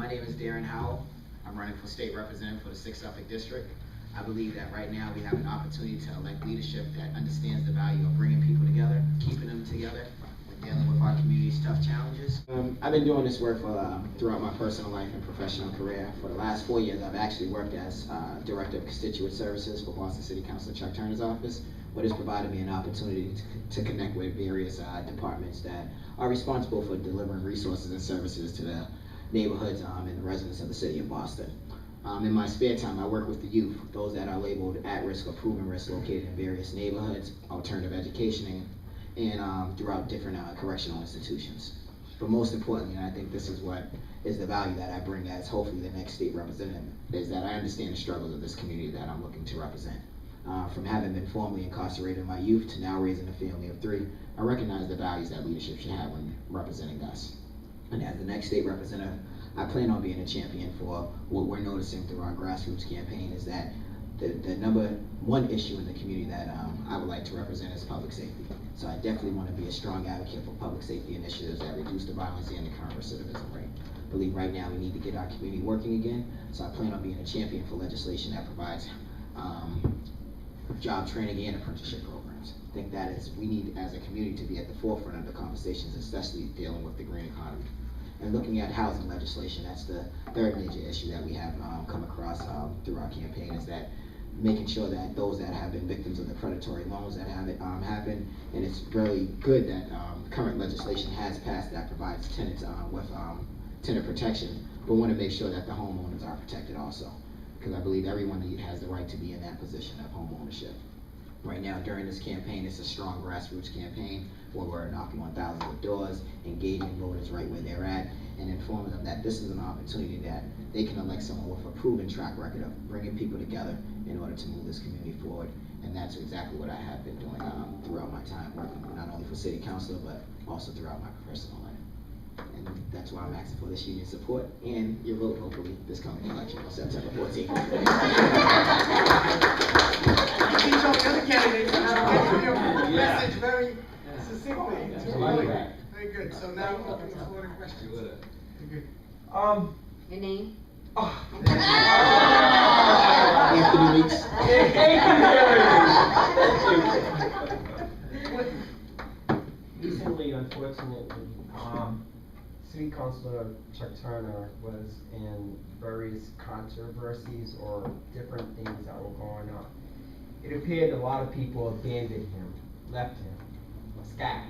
My name is Darrin Howell. I'm running for state representative for the 6th Suffolk district. I believe that right now we have an opportunity to elect leadership that understands the value of bringing people together, keeping them together, and dealing with our community's tough challenges. I've been doing this work for throughout my personal life and professional career. For the last 4 years, I've actually worked as Director of Constituent Services for Boston City Councilor Chuck Turner's office, what has provided me an opportunity to connect with various departments that are responsible for delivering resources and services to the neighborhoods and the residents of the city of Boston. In my spare time, I work with the youth, those that are labeled at risk or proven risk, located in various neighborhoods, alternative education, and throughout different correctional institutions. But most importantly, and I think this is what is the value that I bring as hopefully the next state representative, is that I understand the struggles of this community that I'm looking to represent. From having been formerly incarcerated in my youth to now raising a family of 3, I recognize the values that leadership should have when representing us. And as the next state representative, I plan on being a champion for what we're noticing through our grassroots campaign is that the number one issue in the community that I would like to represent is public safety. So I definitely want to be a strong advocate for public safety initiatives that reduce the violence and the current recidivism rate. I believe right now we need to get our community working again, so I plan on being a champion for legislation that provides job training and apprenticeship programs. I think that is, we need as a community to be at the forefront of the conversations, especially dealing with the green economy. And looking at housing legislation, that's the third major issue that we have come across through our campaign, is that making sure that those that have been victims of the predatory loans that have happened, and it's really good that current legislation has passed that provides tenants with tenant protection, but want to make sure that the homeowners are protected also, because I believe everyone has the right to be in that position of home ownership. Right now, during this campaign, it's a strong grassroots campaign where we're knocking on thousands of doors, engaging voters right where they're at, and informing them that this is an opportunity that they can elect someone with a proven track record of bringing people together in order to move this community forward. And that's exactly what I have been doing throughout my time working not only for city councilor, but also throughout my personal life. And that's why I'm asking for this union support and your vote, hopefully, this coming election on September 14th. The other candidates get your message very succinctly. Very good. So now we'll open the floor to questions. Very good. Your name? Anthony Weeks. Recently, unfortunately, City Councilor Chuck Turner was in various controversies or different things that were going on. It appeared a lot of people abandoned him, left him. Sky,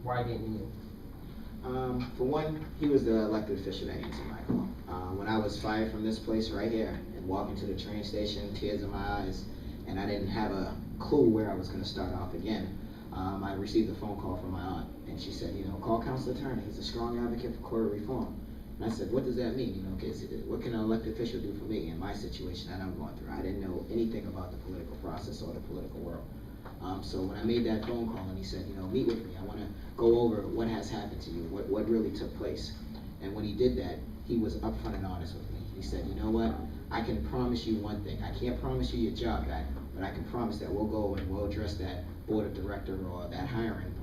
why didn't you? For one, he was the elected official that answered my call. When I was fired from this place right here and walking to the train station, tears in my eyes, and I didn't have a clue where I was going to start off again, I received a phone call from my aunt, and she said, call Councilor Turner. He's a strong advocate for court reform. And I said, what does that mean? What can an elected official do for me in my situation that I'm going through? I didn't know anything about the political process or the political world. So when I made that phone call and he said, meet with me, I want to go over what has happened to you, what really took place. And when he did that, he was upfront and honest with me. He said, you know what, I can promise you one thing. I can't promise you your job back, but I can promise that we'll go and we'll address that board of director or that hiring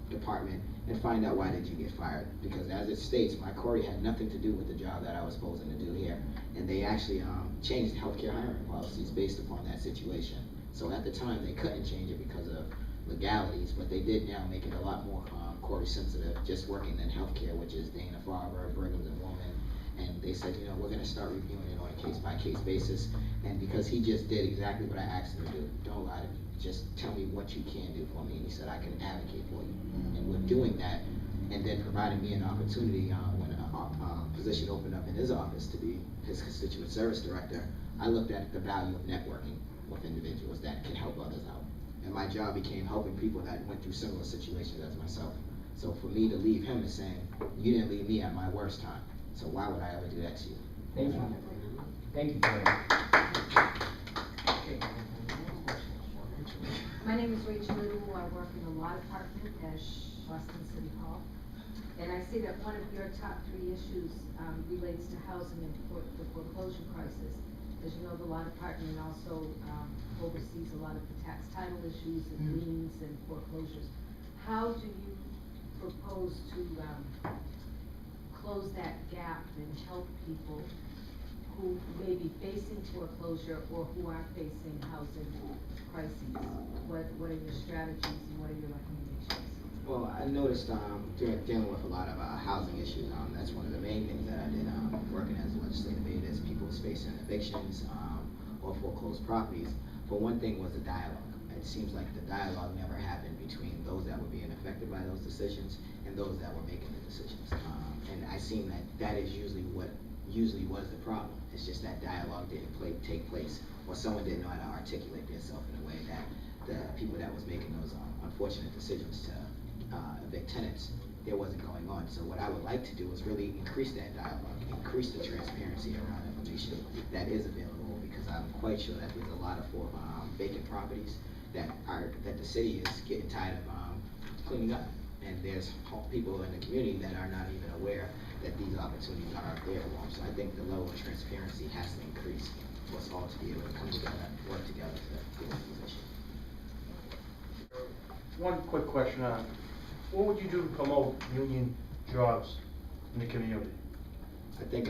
department and find out why did you get fired. Because as it states, my query had nothing to do with the job that I was supposed to do here. And they actually changed healthcare hiring policies based upon that situation. So at the time, they couldn't change it because of legalities, but they did now make it a lot more query sensitive, just working in healthcare, which is Dana-Farber, Brigham and Women. And they said, we're going to start reviewing it on a case-by-case basis. And because he just did exactly what I asked him to do, don't lie to me, just tell me what you can do for me. And he said, I can advocate for you. And with doing that, and then providing me an opportunity when a position opened up in his office to be his constituent service director, I looked at the value of networking with individuals that can help others out. And my job became helping people that went through similar situations as myself. So for me to leave him is saying, you didn't leave me at my worst time. So why would I ever do that to you? Thank you. Thank you, Darrin. My name is Rachel Little. I work in the law department at Boston City Hall. And I see that one of your top 3 issues relates to housing and the foreclosure crisis. As you know, the law department also oversees a lot of the tax title issues and liens and foreclosures. How do you propose to close that gap and help people who may be facing foreclosure or who are facing housing crises? What are your strategies and what are your recommendations? Well, I noticed dealing with a lot of housing issues. That's one of the main things that I did working as a legislative aide, is people facing evictions or foreclosed properties. But one thing was the dialogue. It seems like the dialogue never happened between those that were being affected by those decisions and those that were making the decisions. And I seen that is usually what was the problem. It's just that dialogue didn't take place, or someone didn't know how to articulate themselves in a way that the people that was making those unfortunate decisions to evict tenants, there wasn't going on. So what I would like to do is really increase that dialogue, increase the transparency around information that is available, because I'm quite sure that there's a lot of vacant properties that the city is getting tired of cleaning up. And there's people in the community that are not even aware that these opportunities are there for them. So I think the level of transparency has to increase for us all to be able to come together, work together to get this position. One quick question on, what would you do to promote union jobs in the community? I think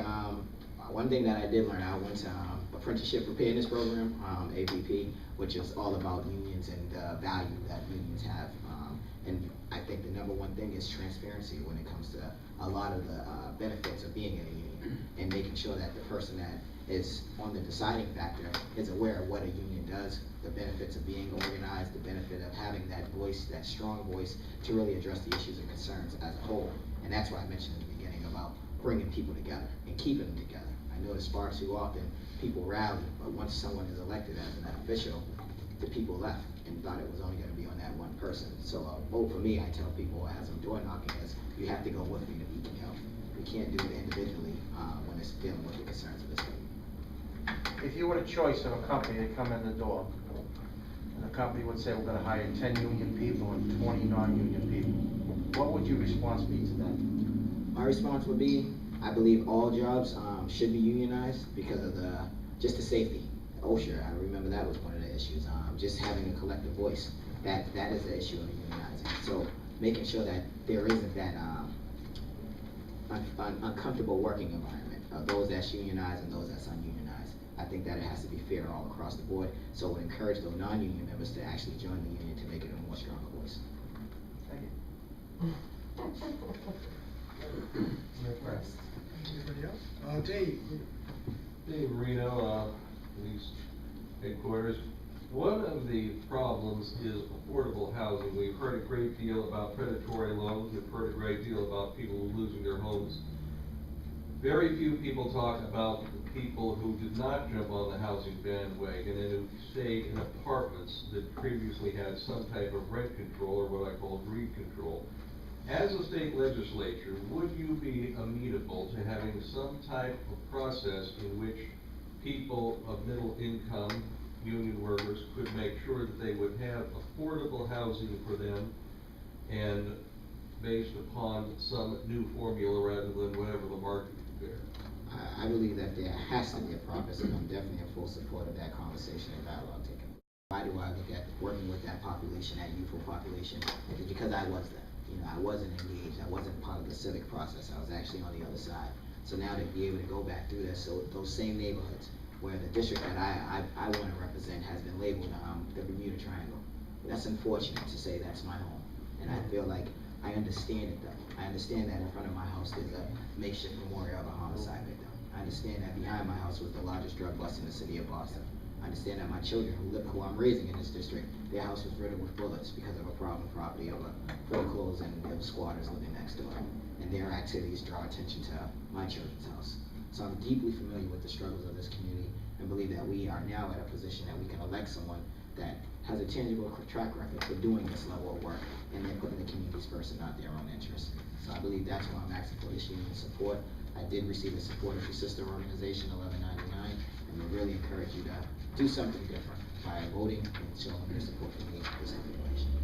one thing that I did learn, I went to apprenticeship preparedness program, APP, which is all about unions and the value that unions have. And I think the number one thing is transparency when it comes to a lot of the benefits of being in a union, and making sure that the person that is on the deciding factor is aware of what a union does, the benefits of being organized, the benefit of having that voice, that strong voice, to really address the issues and concerns as a whole. And that's why I mentioned in the beginning about bringing people together and keeping them together. I notice far too often people rally, but once someone is elected as an official, the people left and thought it was only going to be on that one person. So vote for me, I tell people as I'm door knocking, is you have to go with me to be help. We can't do it individually when it's dealing with the concerns of this community. If you were a choice of a company to come in the door, and the company would say, we're gonna hire 10 union people and 20 non-union people, what would your response be to that? My response would be, I believe all jobs should be unionized because of just the safety. OSHA, I remember that was one of the issues. Just having a collective voice, that is the issue of unionizing. So making sure that there isn't that uncomfortable working environment of those that's unionized and those that's ununionized. I think that it has to be fair all across the board. So I would encourage those non-union members to actually join the union to make it a more stronger voice. Thank you. Anybody else? Dave. Dave Marino, police headquarters. One of the problems is affordable housing. We've heard a great deal about predatory loans. We've heard a great deal about people losing their homes. Very few people talk about the people who did not jump on the housing bandwagon and who stayed in apartments that previously had some type of rent control, or what I call greed control. As a state legislature, would you be amenable to having some type of process in which people of middle income, union workers, could make sure that they would have affordable housing for them, and based upon some new formula rather than whatever the market could bear? I believe that there has to be a process, and I'm definitely in full support of that conversation and dialogue taking. Why do I look at working with that population, that youthful population? It's because I was there. You know, I wasn't engaged. I wasn't part of the civic process. I was actually on the other side. So now to be able to go back through this, so those same neighborhoods where the district that I want to represent has been labeled the Bermuda Triangle. That's unfortunate to say that's my home. And I feel like I understand it though. I understand that in front of my house there's a makeshift memorial of a homicide victim. I understand that behind my house was the largest drug bust in the city of Boston. I understand that my children who I'm raising in this district, their house was riddled with bullets because of a problem property of a foreclosed, and there were squatters living next door. And their activities draw attention to my children's house. So I'm deeply familiar with the struggles of this community, and believe that we are now at a position that we can elect someone that has a tangible track record for doing this level of work, and then putting the communities first and not their own interests. So I believe that's why I'm asking for this union support. I did receive the support of your sister organization, 1199, and we really encourage you to do something different by voting and showing your support for me in this situation.